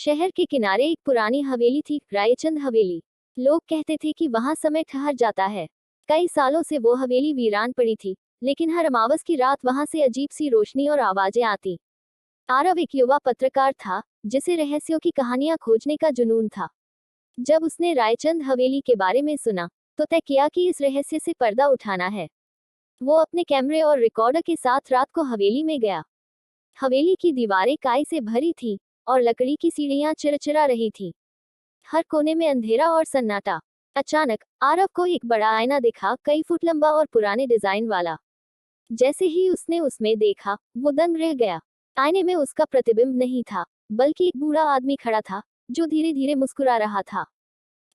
शहर के किनारे एक पुरानी हवेली थी, रायचंद हवेली। लोग कहते थे कि वहां समय ठहर जाता है। कई सालों से वो हवेली वीरान पड़ी थी, लेकिन हर अमावस की रात वहां से अजीब सी रोशनी और आवाजें आती। आरव एक युवा पत्रकार था, जिसे रहस्यों की कहानियां खोजने का जुनून था। जब उसने रायचंद हवेली के बारे में सुना, तो तय किया कि इस रहस्य से पर्दा उठाना है। वो अपने कैमरे और रिकॉर्डर के साथ रात को हवेली में गया। हवेली की दीवारें काई से भरी थी और लकड़ी की सीढ़ियां चिरचिरा रही थी। हर कोने में अंधेरा और सन्नाटा। अचानक आरव को एक बड़ा आईना दिखा, कई फुट लंबा और पुराने डिजाइन वाला। जैसे ही उसने उसमें देखा, वो दंग रह गया। आईने में उसका प्रतिबिंब नहीं था, बल्कि एक बूढ़ा आदमी खड़ा था, जो धीरे धीरे मुस्कुरा रहा था।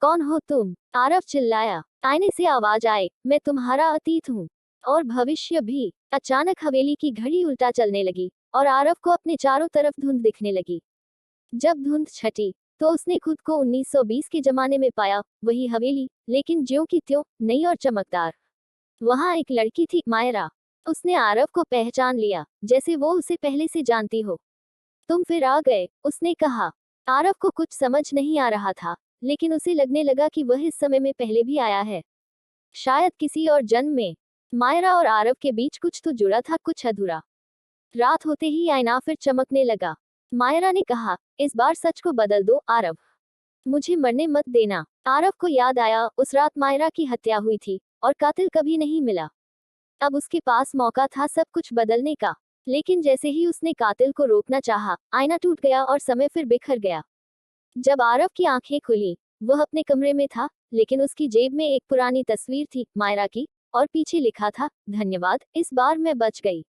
कौन हो तुम? आरव चिल्लाया। आईने से आवाज आई, मैं तुम्हारा अतीत हूँ और भविष्य भी। अचानक हवेली की घड़ी उल्टा चलने लगी और आरव को अपने चारों तरफ धुंध दिखने लगी। जब धुंध छटी, तो उसने खुद को 1920 के जमाने में पाया। वही हवेली, लेकिन ज्यों की त्यों, नई और चमकदार। वहां एक लड़की थी, मायरा। उसने आरव को पहचान लिया, जैसे वो उसे पहले से जानती हो। तुम फिर आ गए, उसने कहा। आरव को कुछ समझ नहीं आ रहा था, लेकिन उसे लगने लगा कि वह इस समय में पहले भी आया है, शायद किसी और जन्म में। मायरा और आरव के बीच कुछ तो जुड़ा था, कुछ अधूरा। रात होते ही आईना फिर चमकने लगा। मायरा ने कहा, इस बार सच को बदल दो आरव, मुझे मरने मत देना। आरव को याद आया, उस रात मायरा की हत्या हुई थी और कातिल कभी नहीं मिला। अब उसके पास मौका था सब कुछ बदलने का। लेकिन जैसे ही उसने कातिल को रोकना चाहा, आईना टूट गया और समय फिर बिखर गया। जब आरव की आंखें खुली, वह अपने कमरे में था, लेकिन उसकी जेब में एक पुरानी तस्वीर थी, मायरा की, और पीछे लिखा था, धन्यवाद, इस बार मैं बच गई।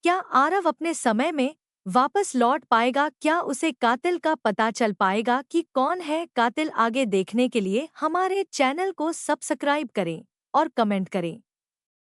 क्या आरव अपने समय में वापस लौट पाएगा? क्या उसे कातिल का पता चल पाएगा कि कौन है कातिल? आगे देखने के लिए हमारे चैनल को सब्सक्राइब करें और कमेंट करें।